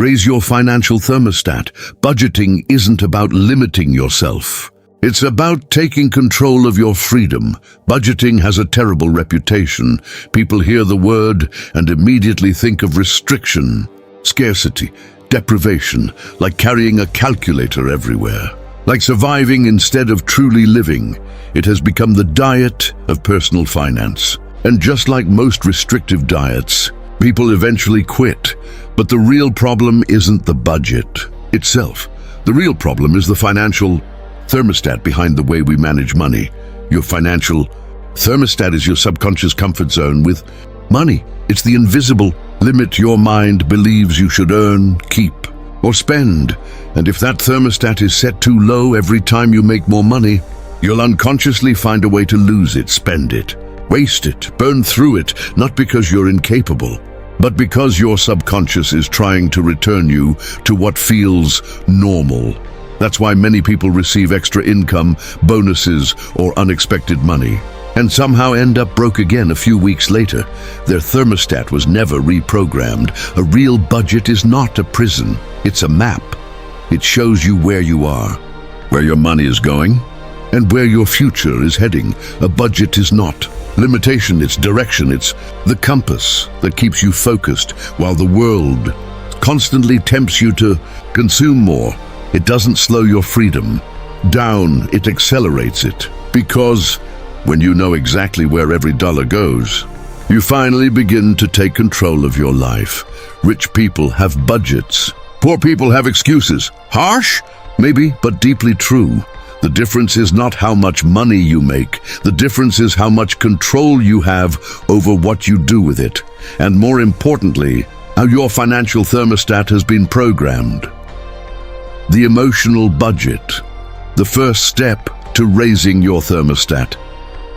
Raise your financial thermostat. Budgeting isn't about limiting yourself. It's about taking control of your freedom. Budgeting has a terrible reputation. People hear the word and immediately think of restriction, scarcity, deprivation, like carrying a calculator everywhere. Like surviving instead of truly living. It has become the diet of personal finance. And just like most restrictive diets, people eventually quit. But the real problem isn't the budget itself. The real problem is the financial thermostat behind the way we manage money. Your financial thermostat is your subconscious comfort zone with money. It's the invisible limit your mind believes you should earn, keep, or spend. And if that thermostat is set too low every time you make more money, you'll unconsciously find a way to lose it, spend it, waste it, burn through it, not because you're incapable, but because your subconscious is trying to return you to what feels normal. That's why many people receive extra income, bonuses, or unexpected money, and somehow end up broke again a few weeks later. Their thermostat was never reprogrammed. A real budget is not a prison, it's a map. It shows you where you are, where your money is going, and where your future is heading. A budget is not limitation, it's direction. It's the compass that keeps you focused while the world constantly tempts you to consume more. It doesn't slow your freedom down, it accelerates it. Because when you know exactly where every dollar goes, you finally begin to take control of your life. Rich people have budgets. Poor people have excuses. Harsh? Maybe, but deeply true. The difference is not how much money you make. The difference is how much control you have over what you do with it. And more importantly, how your financial thermostat has been programmed. The emotional budget. The first step to raising your thermostat.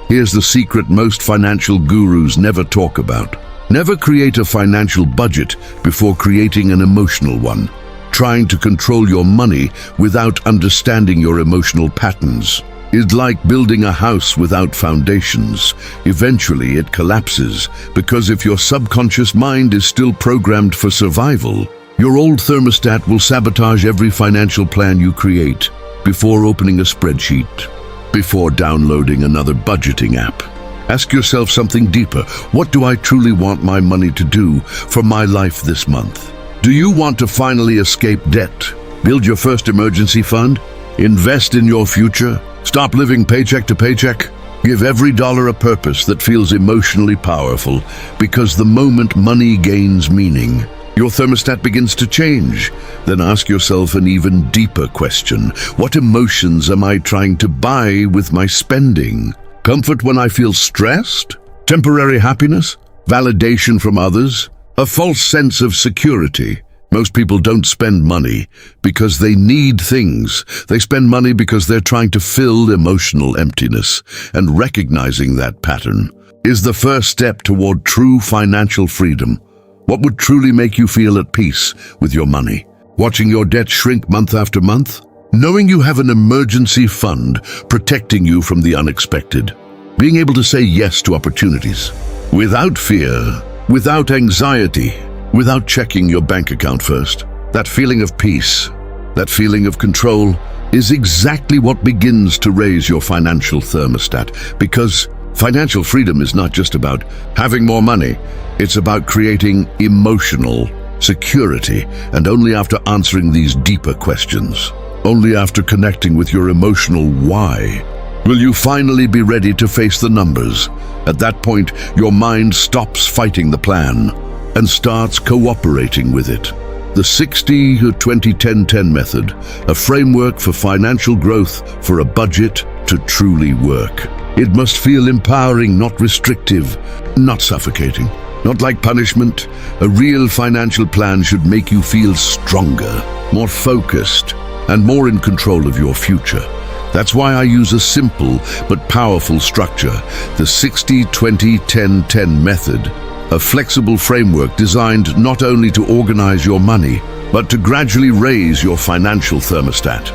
Here's the secret most financial gurus never talk about. Never create a financial budget before creating an emotional one. Trying to control your money without understanding your emotional patterns is like building a house without foundations. Eventually it collapses, because if your subconscious mind is still programmed for survival, your old thermostat will sabotage every financial plan you create before opening a spreadsheet, before downloading another budgeting app. Ask yourself something deeper. What do I truly want my money to do for my life this month? Do you want to finally escape debt? Build your first emergency fund? Invest in your future? Stop living paycheck to paycheck? Give every dollar a purpose that feels emotionally powerful, because the moment money gains meaning, your thermostat begins to change. Then ask yourself an even deeper question. What emotions am I trying to buy with my spending? Comfort when I feel stressed? Temporary happiness? Validation from others? A false sense of security? Most people don't spend money because they need things. They spend money because they're trying to fill emotional emptiness. And recognizing that pattern is the first step toward true financial freedom. What would truly make you feel at peace with your money? Watching your debt shrink month after month? Knowing you have an emergency fund protecting you from the unexpected? Being able to say yes to opportunities without fear, without anxiety, without checking your bank account first? That feeling of peace, that feeling of control, is exactly what begins to raise your financial thermostat. Because financial freedom is not just about having more money, it's about creating emotional security. And only after answering these deeper questions, only after connecting with your emotional why, will you finally be ready to face the numbers. At that point, your mind stops fighting the plan and starts cooperating with it. The 60-20-10-10 method, a framework for financial growth for a budget to truly work. It must feel empowering, not restrictive, not suffocating, not like punishment. A real financial plan should make you feel stronger, more focused, and more in control of your future. That's why I use a simple but powerful structure, the 60-20-10-10 method, a flexible framework designed not only to organize your money, but to gradually raise your financial thermostat.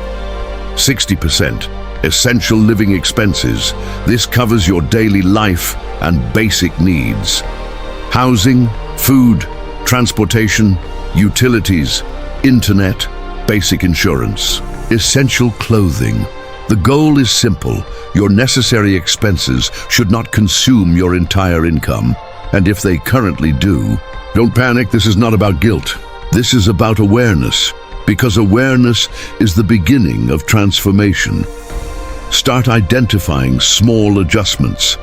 60%, essential living expenses. This covers your daily life and basic needs. Housing, food, transportation, utilities, internet, basic insurance, essential clothing. The goal is simple. Your necessary expenses should not consume your entire income. And if they currently do, don't panic, this is not about guilt. This is about awareness, because awareness is the beginning of transformation. Start identifying small adjustments.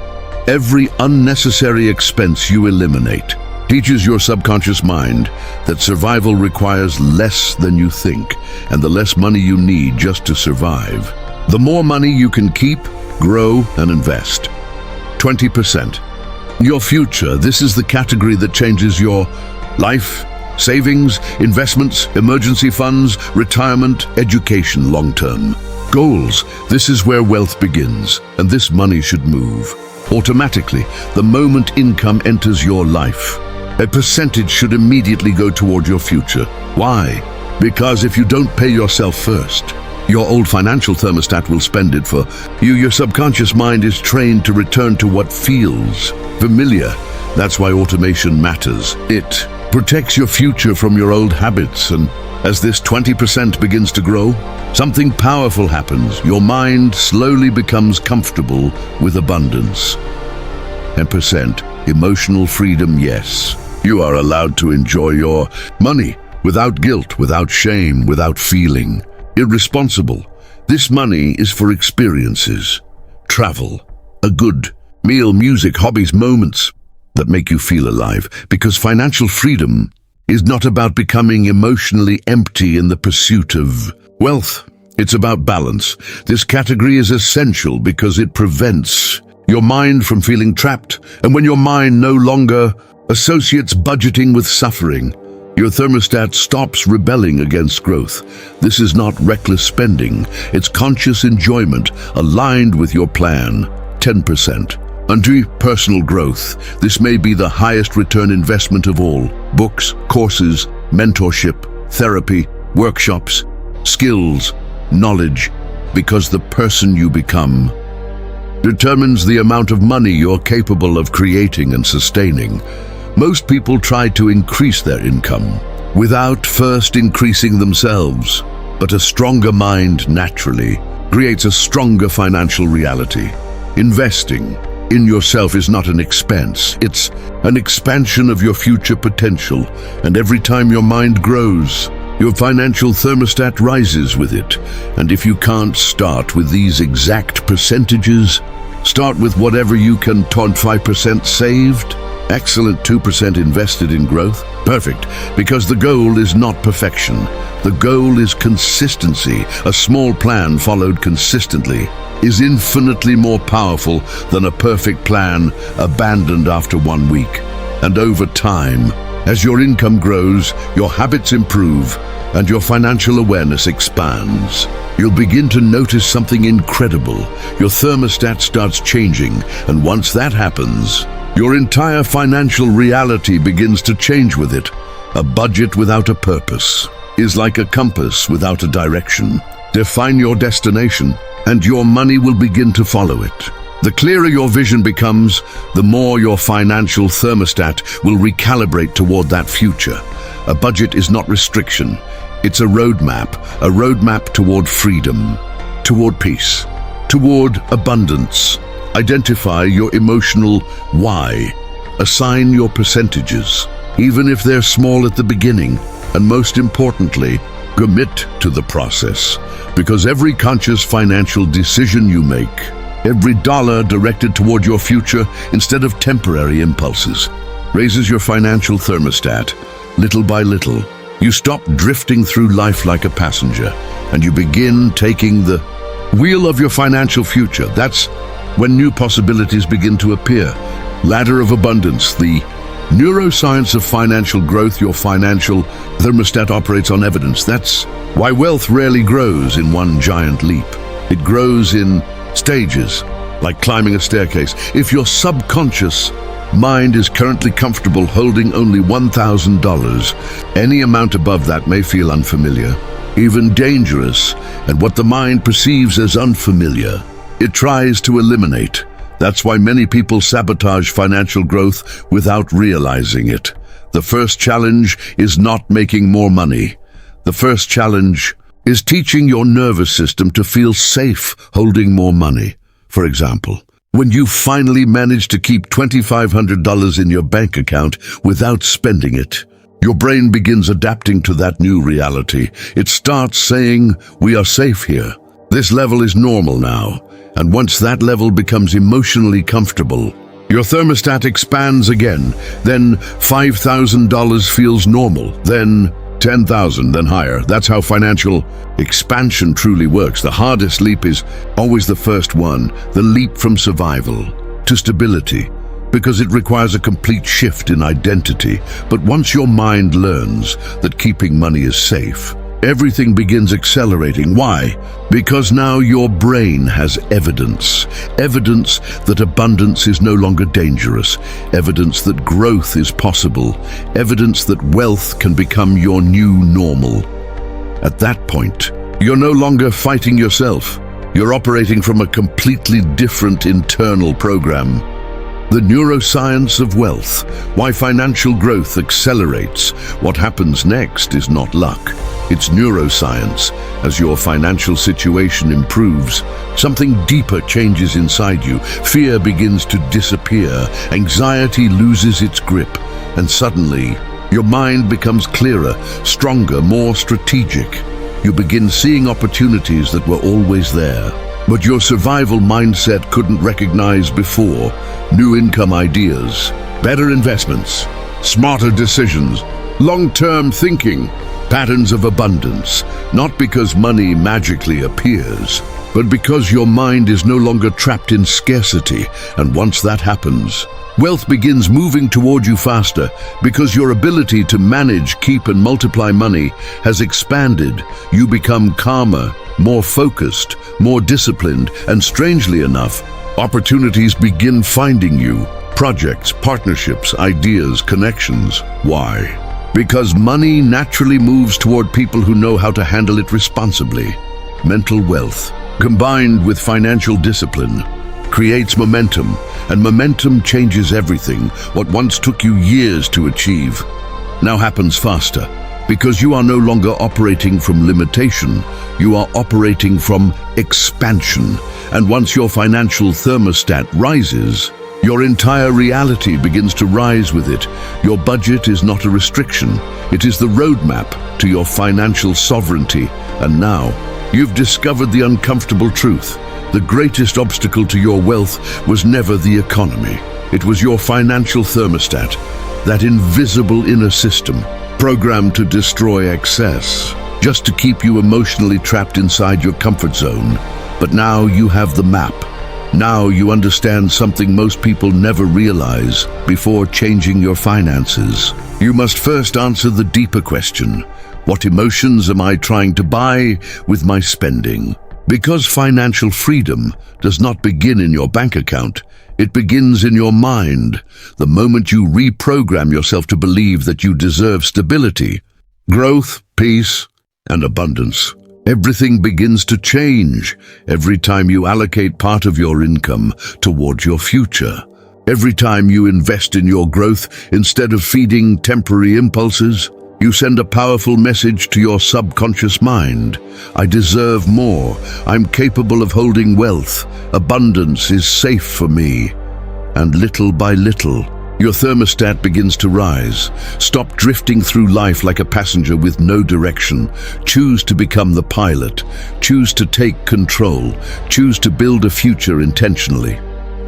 Every unnecessary expense you eliminate teaches your subconscious mind that survival requires less than you think, and the less money you need just to survive. The more money you can keep, grow, and invest. 20%. Your future. This is the category that changes your life, savings, investments, emergency funds, retirement, education, long-term. Goals. This is where wealth begins, and this money should move automatically the moment income enters your life. A percentage should immediately go toward your future. Why? Because if you don't pay yourself first, your old financial thermostat will spend it for you. Your subconscious mind is trained to return to what feels familiar. That's why automation matters. It protects your future from your old habits, and as this 20% begins to grow, something powerful happens. Your mind slowly becomes comfortable with abundance. 10%. Emotional freedom. Yes, you are allowed to enjoy your money without guilt, without shame, without feeling irresponsible. This money is for experiences, travel, a good meal, music, hobbies, moments that make you feel alive. Because financial freedom is not about becoming emotionally empty in the pursuit of wealth. It's about balance. This category is essential because it prevents your mind from feeling trapped. And when your mind no longer associates budgeting with suffering, your thermostat stops rebelling against growth. This is not reckless spending. It's conscious enjoyment aligned with your plan. 10%. Under personal growth, this may be the highest return investment of all. Books, courses, mentorship, therapy, workshops, skills, knowledge, because the person you become determines the amount of money you're capable of creating and sustaining. Most people try to increase their income without first increasing themselves, but a stronger mind naturally creates a stronger financial reality. Investing in yourself is not an expense, it's an expansion of your future potential, and every time your mind grows, your financial thermostat rises with it. And if you can't start with these exact percentages, start with whatever you can. 25% saved, excellent. 2% invested in growth, perfect, because the goal is not perfection. The goal is consistency. A small plan followed consistently is infinitely more powerful than a perfect plan abandoned after 1 week. And over time, as your income grows, your habits improve, and your financial awareness expands, you'll begin to notice something incredible. Your thermostat starts changing, and once that happens, your entire financial reality begins to change with it. A budget without a purpose is like a compass without a direction. Define your destination, and your money will begin to follow it. The clearer your vision becomes, the more your financial thermostat will recalibrate toward that future. A budget is not restriction. It's a roadmap toward freedom, toward peace, toward abundance. Identify your emotional why. Assign your percentages, even if they're small at the beginning. And most importantly, commit to the process. Because every conscious financial decision you make, every dollar directed toward your future instead of temporary impulses, raises your financial thermostat. Little by little, you stop drifting through life like a passenger, and you begin taking the wheel of your financial future. That's when new possibilities begin to appear. Ladder of abundance, the neuroscience of financial growth. Your financial thermostat operates on evidence. That's why wealth rarely grows in one giant leap. It grows in stages, like climbing a staircase. If your subconscious mind is currently comfortable holding only $1,000, any amount above that may feel unfamiliar, even dangerous, and what the mind perceives as unfamiliar, it tries to eliminate. That's why many people sabotage financial growth without realizing it. The first challenge is not making more money. The first challenge is teaching your nervous system to feel safe holding more money. For example, when you finally manage to keep $2,500 in your bank account without spending it, your brain begins adapting to that new reality. It starts saying, "We are safe here. This level is normal now." And once that level becomes emotionally comfortable, your thermostat expands again. Then $5,000 feels normal. Then 10,000, then higher. That's how financial expansion truly works. The hardest leap is always the first one, the leap from survival to stability, because it requires a complete shift in identity. But once your mind learns that keeping money is safe, everything begins accelerating. Why? Because now your brain has evidence. Evidence that abundance is no longer dangerous. Evidence that growth is possible. Evidence that wealth can become your new normal. At that point, you're no longer fighting yourself. You're operating from a completely different internal program. The neuroscience of wealth, why financial growth accelerates. What happens next is not luck. It's neuroscience. As your financial situation improves, something deeper changes inside you. Fear begins to disappear. Anxiety loses its grip. And suddenly, your mind becomes clearer, stronger, more strategic. You begin seeing opportunities that were always there, but your survival mindset couldn't recognize before. New income ideas, better investments, smarter decisions, long-term thinking, patterns of abundance, not because money magically appears, but because your mind is no longer trapped in scarcity. And once that happens, wealth begins moving toward you faster, because your ability to manage, keep, and multiply money has expanded. You become calmer, more focused, more disciplined, and strangely enough, opportunities begin finding you. Projects, partnerships, ideas, connections. Why? Because money naturally moves toward people who know how to handle it responsibly. Mental wealth, combined with financial discipline, creates momentum, and momentum changes everything. What once took you years to achieve now happens faster, because you are no longer operating from limitation, you are operating from expansion. And once your financial thermostat rises, your entire reality begins to rise with it. Your budget is not a restriction, it is the roadmap to your financial sovereignty. And now, you've discovered the uncomfortable truth. The greatest obstacle to your wealth was never the economy. It was your financial thermostat, that invisible inner system, programmed to destroy excess, just to keep you emotionally trapped inside your comfort zone. But now you have the map. Now you understand something most people never realize. Before changing your finances, you must first answer the deeper question: what emotions am I trying to buy with my spending? Because financial freedom does not begin in your bank account, it begins in your mind. The moment you reprogram yourself to believe that you deserve stability, growth, peace, and abundance, everything begins to change. Every time you allocate part of your income towards your future, every time you invest in your growth instead of feeding temporary impulses, you send a powerful message to your subconscious mind. I deserve more. I'm capable of holding wealth. Abundance is safe for me. And little by little, your thermostat begins to rise. Stop drifting through life like a passenger with no direction. Choose to become the pilot. Choose to take control. Choose to build a future intentionally.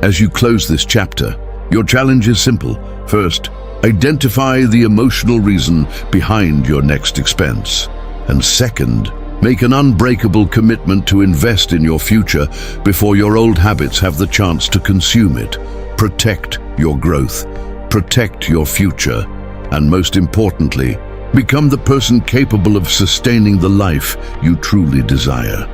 As you close this chapter, your challenge is simple. First, identify the emotional reason behind your next expense. And second, make an unbreakable commitment to invest in your future before your old habits have the chance to consume it. Protect your growth, protect your future, and most importantly, become the person capable of sustaining the life you truly desire.